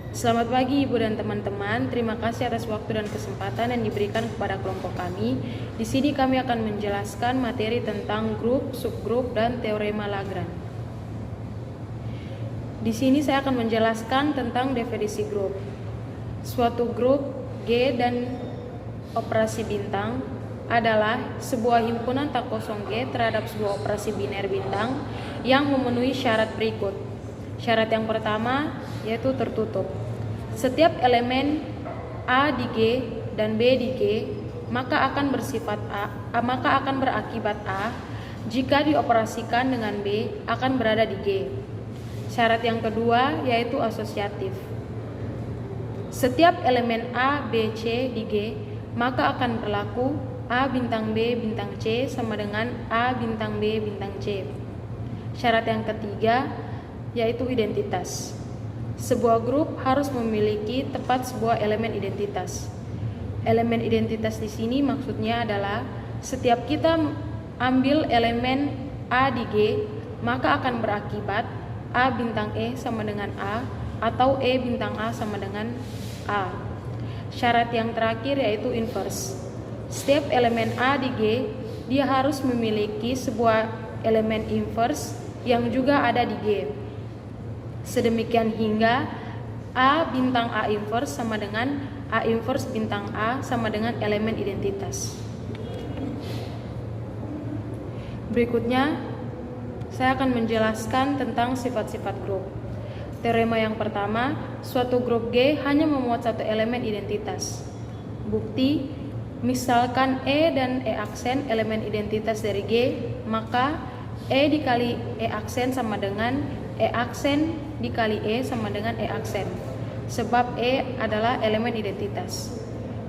Selamat pagi Ibu dan teman-teman. Terima kasih atas waktu dan kesempatan yang diberikan kepada kelompok kami. Di sini kami akan menjelaskan materi tentang grup, subgrup, dan teorema Lagrange. Di sini saya akan menjelaskan tentang definisi grup. Suatu grup G dan operasi bintang adalah sebuah himpunan tak kosong G terhadap sebuah operasi biner bintang yang memenuhi syarat berikut. Syarat yang pertama yaitu tertutup. Setiap elemen A di G dan B di G maka akan berakibat A jika dioperasikan dengan B akan berada di G. Syarat yang kedua yaitu asosiatif. Setiap elemen A, B, C di G maka akan berlaku A bintang B bintang C sama dengan A bintang B bintang C. Syarat yang ketiga yaitu identitas. Sebuah grup harus memiliki tepat sebuah elemen identitas. Elemen identitas di sini maksudnya adalah setiap kita ambil elemen A di G maka akan berakibat A bintang E sama dengan A atau E bintang A sama dengan A. Syarat yang terakhir yaitu inverse. Setiap elemen A di G dia harus memiliki sebuah elemen inverse yang juga ada di G. Sedemikian hingga A bintang A inverse sama dengan A inverse bintang A sama dengan elemen identitas. Berikutnya saya akan menjelaskan tentang sifat-sifat grup. Teorema yang pertama, suatu grup G hanya memuat satu elemen identitas. Bukti, misalkan E dan E aksen elemen identitas dari G, maka E dikali E aksen sama dengan E aksen dikali E sama dengan E aksen. Sebab E adalah elemen identitas.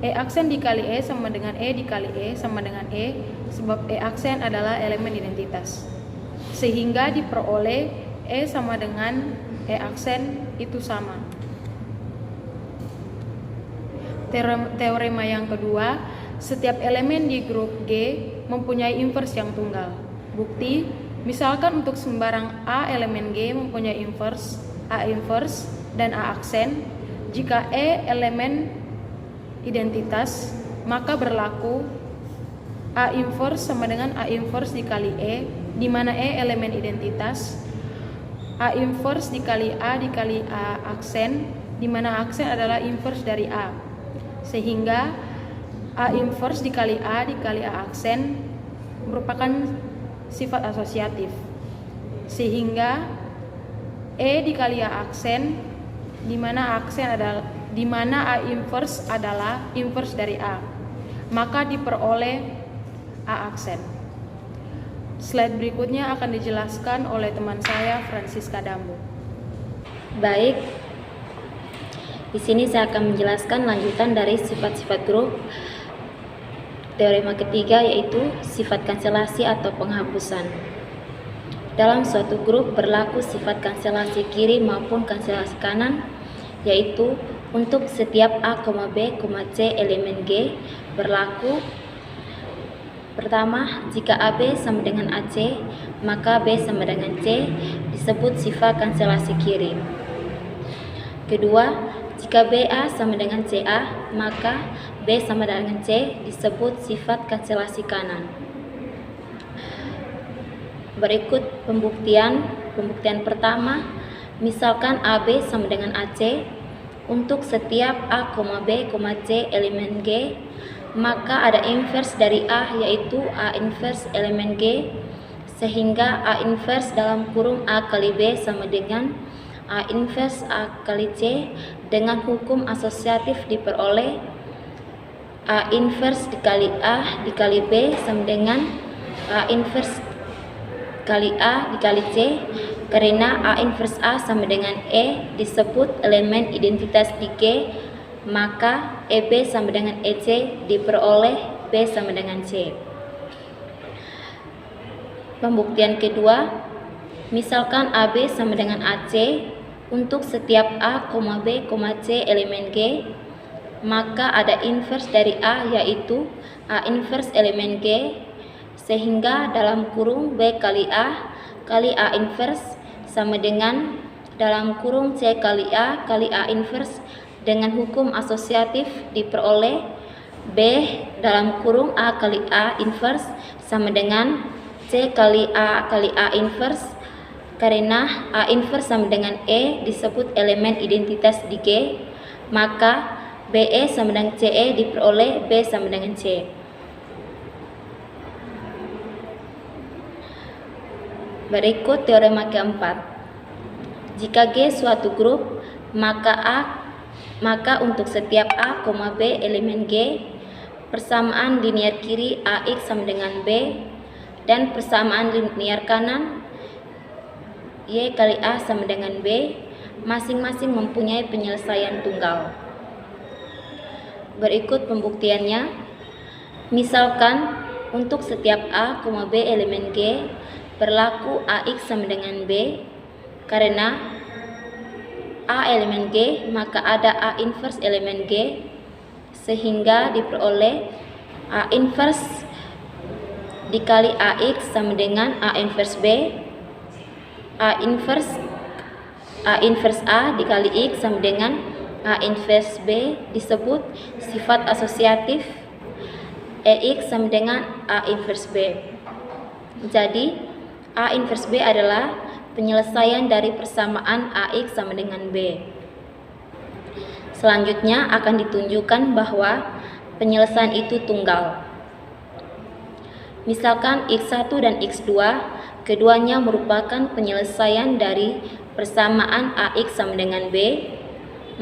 E aksen dikali E sama dengan E dikali E sama dengan E, sebab E aksen adalah elemen identitas. Sehingga diperoleh E sama dengan E aksen itu sama. Teorema yang kedua, setiap elemen di grup G mempunyai inverse yang tunggal. Bukti, misalkan untuk sembarang A elemen G mempunyai inverse A inverse dan A aksen, jika E elemen identitas maka berlaku A inverse sama dengan A inverse dikali E, di mana E elemen identitas, A inverse dikali A aksen, di mana aksen adalah inverse dari A. Sehingga A inverse dikali A aksen merupakan sifat asosiatif. Sehingga E dikali A aksen, di mana A inverse adalah inverse dari A, maka diperoleh A aksen. Slide berikutnya akan dijelaskan oleh teman saya Francisca Dambo. Baik, di sini saya akan menjelaskan lanjutan dari sifat-sifat grup. Teorema ketiga yaitu sifat kanselasi atau penghapusan. Dalam suatu grup berlaku sifat kanselasi kiri maupun kanselasi kanan, yaitu untuk setiap A, B, C elemen G berlaku. Pertama, jika AB sama dengan AC, maka B sama dengan C disebut sifat kanselasi kiri. Kedua, jika BA sama dengan CA, maka B sama dengan C disebut sifat kanselasi kanan. Berikut pembuktian pertama, misalkan AB sama dengan AC, untuk setiap A, B, C elemen G, maka ada inverse dari A yaitu A inverse elemen G, sehingga A inverse dalam kurung A kali B sama dengan A inverse A kali C. Dengan hukum asosiatif diperoleh A inverse dikali A dikali B sama dengan A inverse kali A dikali C. Karena A inverse A sama dengan E disebut elemen identitas di G, maka EB sama dengan EC diperoleh B sama dengan C. Pembuktian kedua, misalkan AB sama dengan AC, untuk setiap A, B, C elemen G, maka ada inverse dari A yaitu A inverse elemen G, sehingga dalam kurung B kali A inverse sama dengan dalam kurung C kali A inverse dengan hukum asosiatif diperoleh B dalam kurung A kali A inverse sama dengan C kali A inverse, karena A inverse sama dengan E disebut elemen identitas di G, maka BE sama dengan CE diperoleh B sama dengan C. Berikut teorema keempat. Jika G suatu grup, maka untuk setiap A, B elemen G, persamaan linear kiri AX sama dengan B dan persamaan linear kanan Y kali A sama dengan B masing-masing mempunyai penyelesaian tunggal. Berikut pembuktiannya. Misalkan untuk setiap A, B elemen G berlaku AX sama dengan B, karena A elemen G maka ada A inverse elemen G, sehingga diperoleh A inverse dikali AX sama dengan A inverse B, A inverse A dikali X sama dengan A inverse B disebut sifat asosiatif EX sama dengan A inverse B. Jadi A inverse B adalah penyelesaian dari persamaan AX sama dengan B. Selanjutnya akan ditunjukkan bahwa penyelesaian itu tunggal. Misalkan X1 dan X2 keduanya merupakan penyelesaian dari persamaan AX sama dengan B,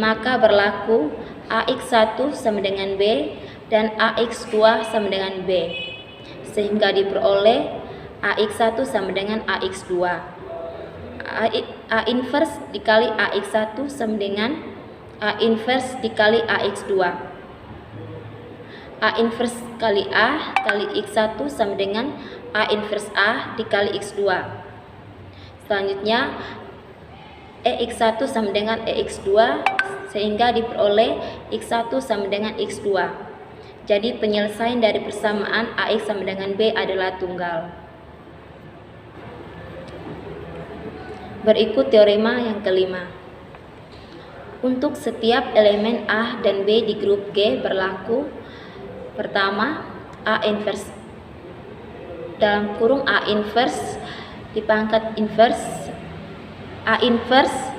maka berlaku AX1 sama dengan B dan AX2 sama dengan B, sehingga diperoleh AX1 sama dengan AX2. A inverse dikali AX1 sama dengan A inverse dikali AX2. A inverse kali A kali X1 sama dengan A inverse A dikali X2. Selanjutnya EX1 sama dengan EX2, sehingga diperoleh X1 sama dengan X2. Jadi penyelesaian dari persamaan AX sama dengan B adalah tunggal. Berikut teorema yang kelima. Untuk setiap elemen A dan B di grup G berlaku. Pertama, A inverse dalam kurung A inverse dipangkat inverse A inverse.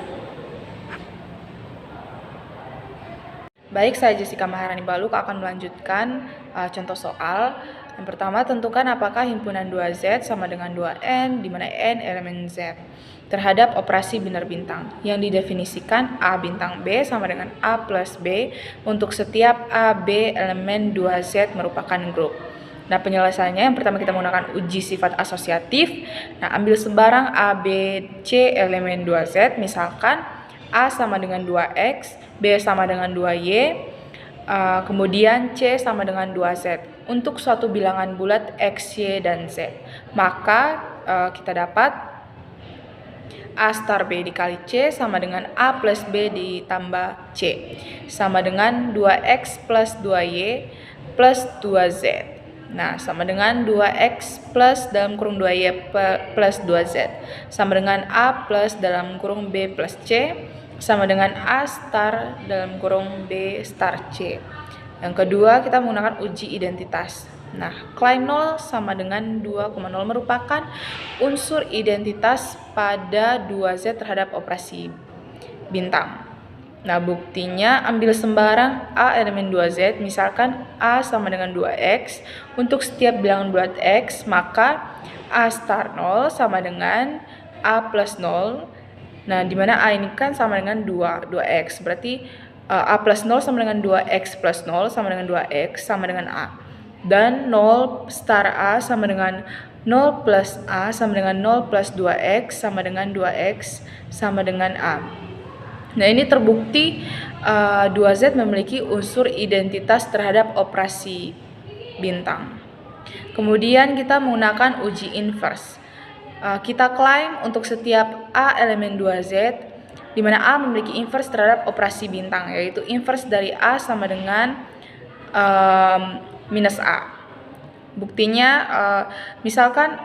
Baik, saya Jessica Maharani Baluk akan melanjutkan contoh soal. Yang pertama, tentukan apakah himpunan 2Z sama dengan 2N, di mana N elemen Z, terhadap operasi binar bintang, yang didefinisikan A bintang B sama dengan A plus B untuk setiap A, B elemen 2Z merupakan grup. Nah, penyelesaiannya yang pertama kita menggunakan uji sifat asosiatif. Nah, ambil sembarang A, B, C elemen 2Z, misalkan A sama dengan 2X, B sama dengan 2Y, kemudian C sama dengan 2Z untuk suatu bilangan bulat X, Y, dan Z. Maka kita dapat A star B dikali C sama dengan A plus B ditambah C sama dengan 2X plus 2Y plus 2Z. Nah, sama dengan 2X plus dalam kurung 2Y plus 2Z sama dengan A plus dalam kurung B plus C sama dengan A star dalam kurung B star C. Yang kedua, kita menggunakan uji identitas. Nah, klaim 0 sama dengan 2,0 merupakan unsur identitas pada 2Z terhadap operasi bintang. Nah, buktinya ambil sembarang A elemen 2Z, misalkan A sama dengan 2X. Untuk setiap bilangan bulat X, maka A star 0 sama dengan A plus 0. Nah, dimana A ini kan sama dengan 2X, berarti A plus 0 sama dengan 2X plus 0 sama dengan 2X sama dengan A. Dan 0 star A sama dengan 0 plus A sama dengan 0 plus 2X sama dengan 2X sama dengan A. Nah, ini terbukti 2Z memiliki unsur identitas terhadap operasi bintang. Kemudian kita menggunakan uji inverse. Kita klaim untuk setiap A elemen 2Z, di mana A memiliki inverse terhadap operasi bintang, yaitu inverse dari A sama dengan minus A. Buktinya, misalkan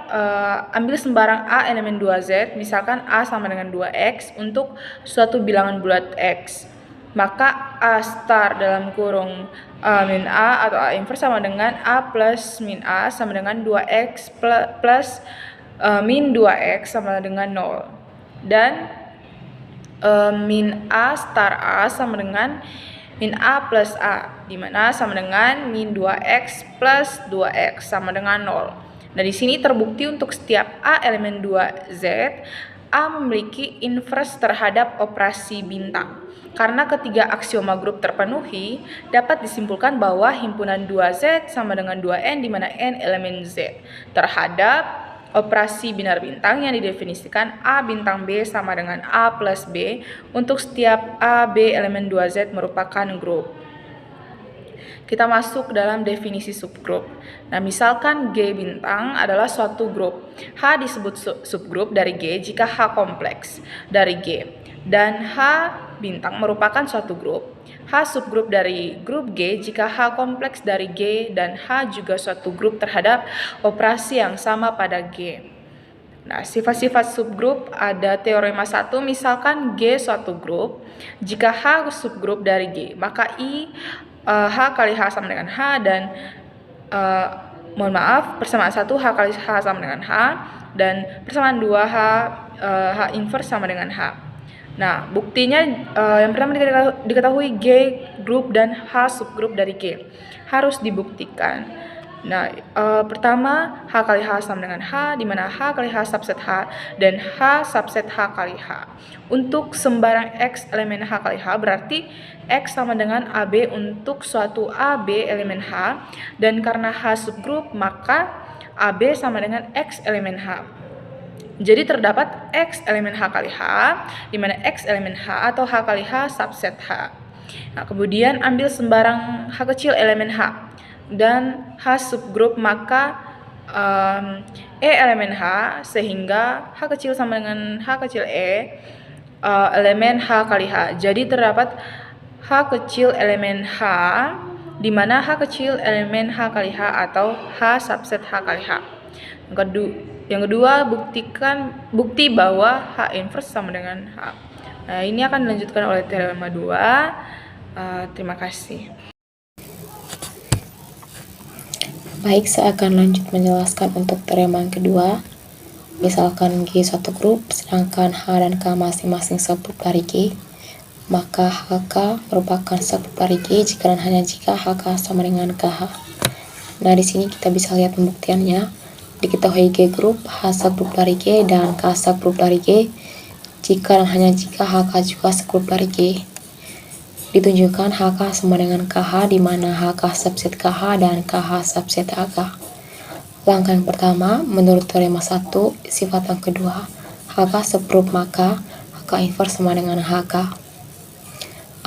ambil sembarang A elemen 2Z, misalkan A sama dengan 2X untuk suatu bilangan bulat X. Maka A star dalam kurung min A atau A inverse sama dengan A plus min A sama dengan 2X plus min 2X sama dengan 0. Dan min A star A sama dengan min A plus A, di mana sama dengan min 2X plus 2X sama dengan 0. Nah, di sini terbukti untuk setiap A elemen 2Z, A memiliki inverse terhadap operasi bintang. Karena ketiga aksioma grup terpenuhi, dapat disimpulkan bahwa himpunan 2Z sama dengan 2N di mana N elemen Z terhadap operasi binar bintang yang didefinisikan A bintang B sama dengan A plus B untuk setiap A, B elemen 2Z merupakan grup. Kita masuk dalam definisi subgrup. Nah, misalkan G bintang adalah suatu grup. H disebut subgrup dari G jika H kompleks dari G. Dan H bintang merupakan suatu grup. H subgrup dari grup G jika H kompleks dari G dan H juga suatu grup terhadap operasi yang sama pada G. Nah, sifat-sifat subgrup ada teorema 1, misalkan G suatu grup, jika H subgrup dari G, maka H kali H sama dengan H dan persamaan 1 H kali H sama dengan H dan persamaan 2 H inverse sama dengan H. Nah, buktinya yang pertama diketahui G grup dan H subgrup dari G harus dibuktikan. Nah, pertama H kali H sama dengan H, di mana H kali H subset H dan H subset H kali H. Untuk sembarang X elemen H kali H berarti X sama dengan AB untuk suatu AB elemen H, dan karena H subgrup maka AB sama dengan X elemen H. Jadi terdapat X elemen H kali H, di mana X elemen H atau H kali H subset H. Nah, kemudian ambil sembarang H kecil elemen H dan H subgrup maka E elemen H, sehingga H kecil sama dengan H kecil E elemen H kali H. Jadi terdapat H kecil elemen H, di mana H kecil elemen H kali H atau H subset H kali H. Yang kedua, bukti bahwa H inverse sama dengan H. Nah, ini akan dilanjutkan oleh teorema 2. Terima kasih. Baik, saya akan lanjut menjelaskan untuk teorema yang kedua. Misalkan G suatu grup, sedangkan H dan K masing-masing subgrup dari G, maka HK merupakan subgrup dari G jika dan hanya jika HK sama dengan KH. Nah, di sini kita bisa lihat pembuktiannya. Diketahui G grup, H subgrup dari G, dan K subgrup dari G jika dan hanya jika HK juga subgrup dari G. Ditunjukkan HK sama dengan KH, di mana HK subset KH dan KH subset HK. Langkah yang pertama, menurut teorema 1, sifat yang kedua, HK subgrup maka HK inverse sama dengan HK.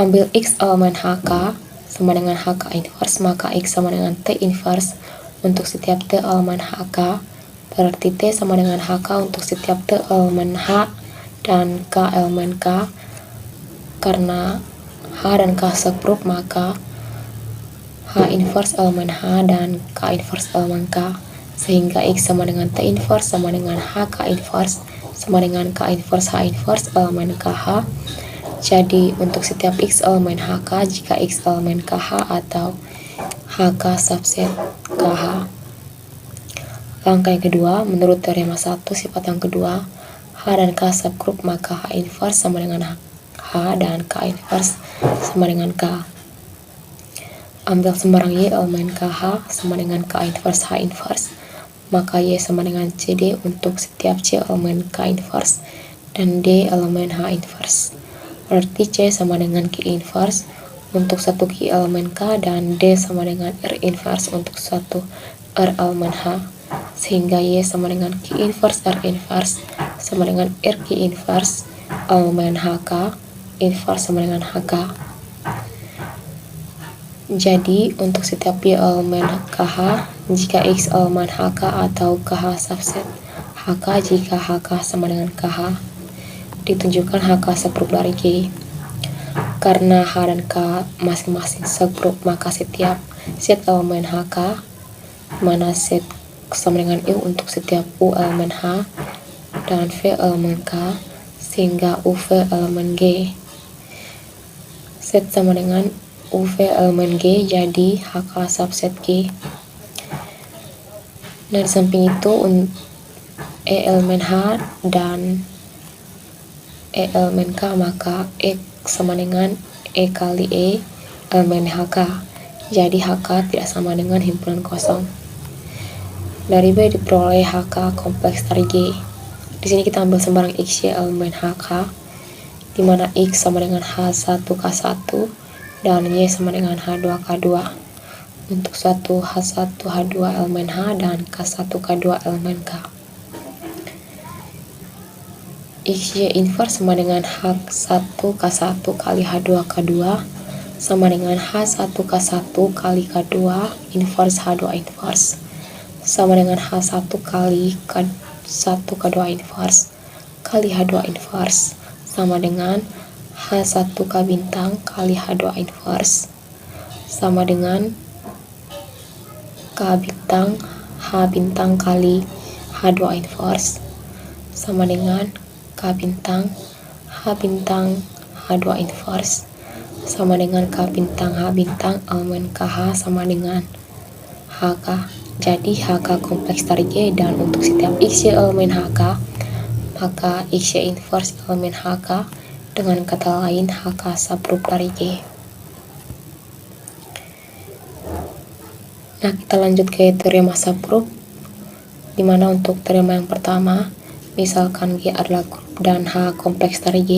Ambil X elemen HK sama dengan HK inverse, maka X sama dengan T inverse untuk setiap T elemen HK, berarti T sama dengan HK untuk setiap T elemen H dan K elemen K. Karena H dan K subgrup maka H inverse elemen H dan K inverse elemen K, sehingga X sama dengan T inverse sama dengan HK inverse sama dengan K inverse H inverse elemen KH. Jadi untuk setiap X elemen HK jika X elemen KH atau HK subset KH. Langkah yang kedua, menurut teorema 1, sifat yang kedua, H dan K subgrup maka H inverse sama dengan H dan K inverse sama dengan K. Ambil sembarang Y elemen KH sama dengan K inverse H inverse, maka Y sama dengan CD untuk setiap C elemen K inverse dan D elemen H inverse. Berarti C sama dengan Q inverse untuk satu Q elemen K dan D sama dengan R inverse untuk satu R elemen H, sehingga Y sama dengan Q inverse R inverse sama dengan R Q inverse elemen HK inverse sama dengan HK. Jadi untuk setiap Y elemen KH jika X elemen HK atau KH subset HK jika HK sama dengan KH, ditunjukkan HK subgrup dari G. Karena H dan K masing-masing subgrup maka setiap set elemen HK mana set sama dengan U untuk setiap U elemen H dan V elemen K, sehingga UV elemen G. Set sama dengan UV elemen G, jadi HK subset G. Nah, di samping itu E elemen H dan E elemen K, maka E sama dengan E kali E elemen HK. Jadi HK tidak sama dengan himpunan kosong. Dari B diperoleh HK kompleks dari G. Di sini kita ambil sembarang XY elemen HK, di mana X sama dengan H1K1 dan Y sama dengan H2K2. Untuk suatu H1H2 elemen H dan K1K2 elemen K. XY inverse sama dengan H1K1 kali H2K2 sama dengan H1K1 kali K2 inverse H2 inverse sama dengan H1 kali K1K2 inverse kali H2 inverse sama dengan H1K bintang kali H2 inverse sama dengan K bintang H bintang kali H2 inverse sama dengan K bintang H bintang H2 inverse sama dengan K bintang H bintang elemen KH sama dengan HK. Jadi HK kompleks dari G, dan untuk setiap XY elemen HK, maka XY inverse elemen HK, dengan kata lain HK subgroup dari G. Nah, kita lanjut ke teorema subgroup, dimana untuk teorema yang pertama, misalkan G adalah grup dan H kompleks dari G,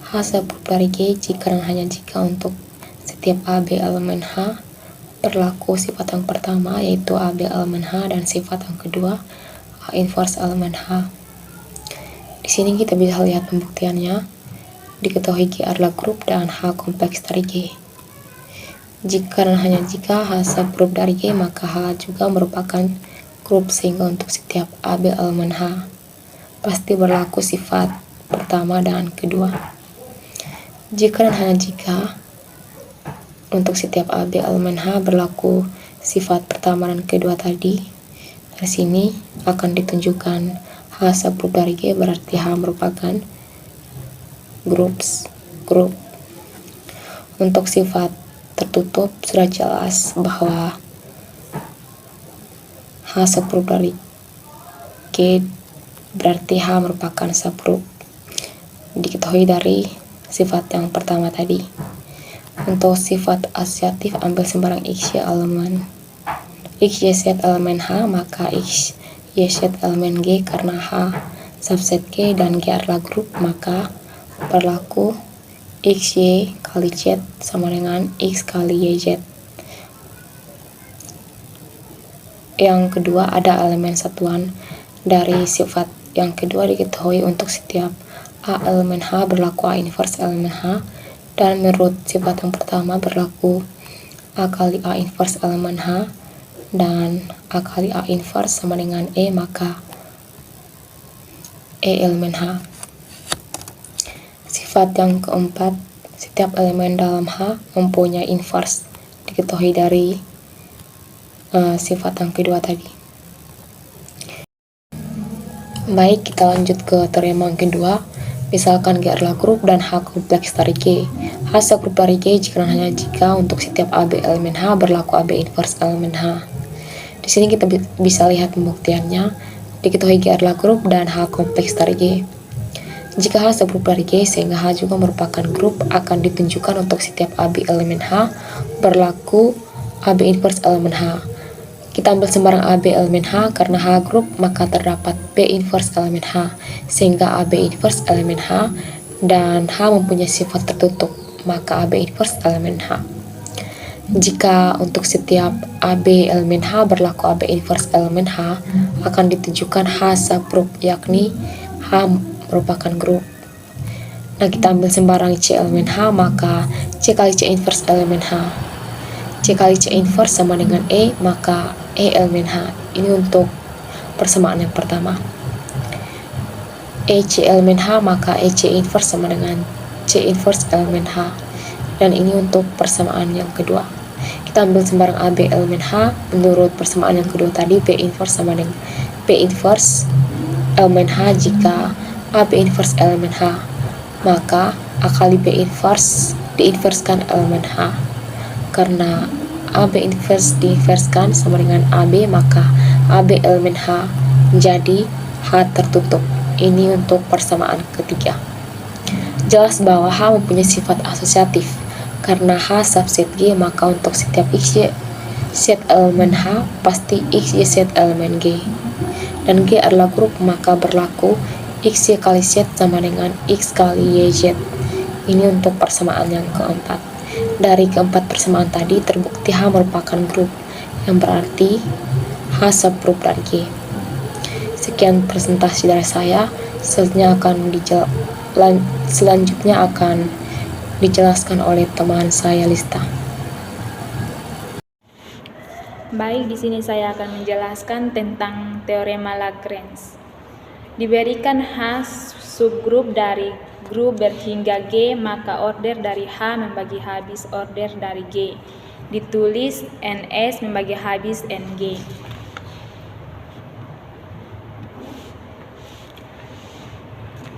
H subgroup dari G jika dan hanya jika untuk setiap AB elemen H berlaku sifat yang pertama, yaitu AB elemen H, dan sifat yang kedua H inverse elemen H. Di sini kita bisa lihat pembuktiannya. Diketahui G adalah grup dan H kompleks dari G. Jika dan hanya jika H subgroup dari G, maka H juga merupakan grup, sehingga untuk setiap AB elemen H pasti berlaku sifat pertama dan kedua. Jika dan hanya jika untuk setiap AB elemen H berlaku sifat pertama dan kedua tadi, dari sini akan ditunjukkan H subgroup dari G, berarti H merupakan grup. Untuk sifat tertutup sudah jelas bahwa H subgroup dari G berarti H merupakan subgroup. Diketahui dari sifat yang pertama tadi. Untuk sifat asosiatif, ambil sembarang XY elemen XY set elemen H, maka XY set elemen G, karena H subset G dan G adalah grup, maka berlaku XY kali Z sama dengan X kali YZ. Yang kedua, ada elemen satuan dari sifat yang kedua. Diketahui untuk setiap A elemen H berlaku A inverse elemen H, dan menurut sifat yang pertama berlaku A kali A inverse elemen H, dan A kali A inverse sama dengan E, maka E elemen H. Sifat yang keempat, setiap elemen dalam H mempunyai inverse. Diketahui dari sifat yang kedua tadi. Baik, kita lanjut ke teorema yang kedua. Misalkan G adalah grup dan H kompleks dari G. H subgroup dari G jika dan hanya jika untuk setiap AB elemen H berlaku AB inverse elemen H. Di sini kita bisa lihat pembuktiannya. Diketahui G adalah grup dan H kompleks dari G. Jika H subgroup dari G, sehingga H juga merupakan grup, akan ditunjukkan untuk setiap AB elemen H berlaku AB inverse elemen H. Kita ambil sembarang AB elemen H, karena H grup maka terdapat B inverse elemen H, sehingga AB inverse elemen H dan H mempunyai sifat tertutup, maka AB inverse elemen H. Jika untuk setiap AB elemen H berlaku AB inverse elemen H, akan ditunjukkan H subgroup, yakni H merupakan grup. Nah, kita ambil sembarang C elemen H, maka C kali C inverse elemen H. C kali C inverse sama dengan E, maka E elemen H. Ini untuk persamaan yang pertama. E C elemen H, maka E C inverse sama dengan C inverse elemen H. Dan ini untuk persamaan yang kedua. Kita kita ambil sembarang AB elemen H. Menurut persamaan yang kedua tadi, B inverse sama dengan B inverse elemen H jika AB inverse elemen H, maka A kali B inverse diinverskan elemen H. Karena AB inverse diinverskan sama dengan AB, maka AB elemen H menjadi H tertutup. Ini untuk persamaan ketiga. Jelas bahwa H mempunyai sifat asosiatif. Karena H subset G, maka untuk setiap XY set elemen H pasti XY set elemen G. Dan G adalah grup, maka berlaku XY kali Z sama dengan X kali YZ. Ini untuk persamaan yang keempat. Dari keempat persamaan tadi terbukti H merupakan grup, yang berarti H subgrup dari G. Sekian presentasi dari saya. Selanjutnya akan dijelaskan oleh teman saya Lista. Baik, di sini saya akan menjelaskan tentang teorema Lagrange. Diberikan H subgrup dari grup berhingga G, maka order dari H membagi habis order dari G. Ditulis NS membagi habis NG.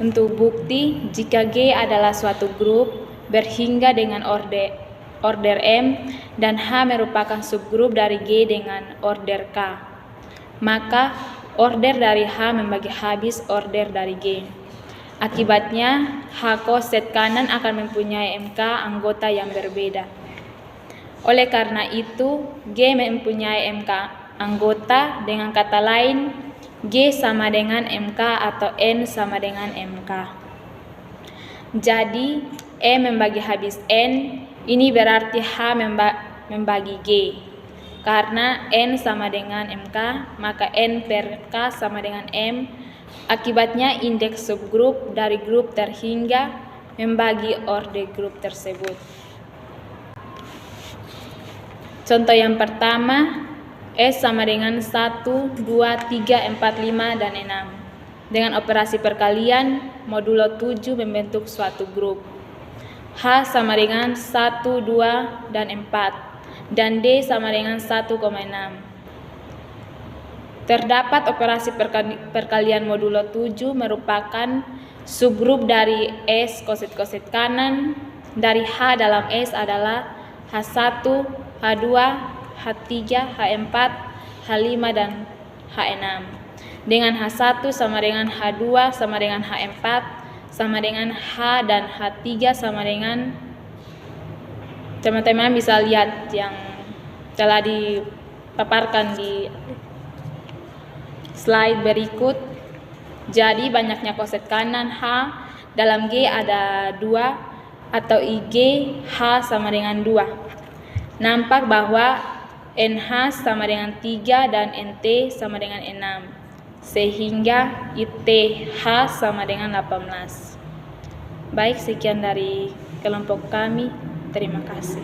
Untuk bukti, jika G adalah suatu grup berhingga dengan order M dan H merupakan subgrup dari G dengan order K, maka order dari H membagi habis order dari G. Akibatnya, H koset kanan akan mempunyai MK anggota yang berbeda. Oleh karena itu, G mempunyai MK anggota, dengan kata lain, G sama dengan MK atau N sama dengan MK. Jadi, E membagi habis N, ini berarti H membagi G. Karena N sama dengan MK, maka N per K sama dengan M. Akibatnya, indeks subgrup dari grup terhingga membagi order grup tersebut. Contoh yang pertama, S sama dengan 1, 2, 3, 4, 5, dan 6. Dengan operasi perkalian, modulo 7 membentuk suatu grup. H sama dengan 1, 2, dan 4. Dan D sama dengan 1,6. Terdapat operasi perkalian modulo 7 merupakan subgrup dari S koset-koset kanan. Dari H dalam S adalah H1, H2, H3, H4, H5, dan H6. Dengan H1 sama dengan H2 sama dengan H4 sama dengan H, dan H3 sama dengan, teman-teman bisa lihat yang telah dipaparkan di slide berikut. Jadi banyaknya koset kanan H, dalam G ada 2 atau IG H sama dengan 2. Nampak bahwa NH sama dengan 3 dan NT sama dengan 6, sehingga ITH sama dengan 18. Baik, sekian dari kelompok kami. Terima kasih.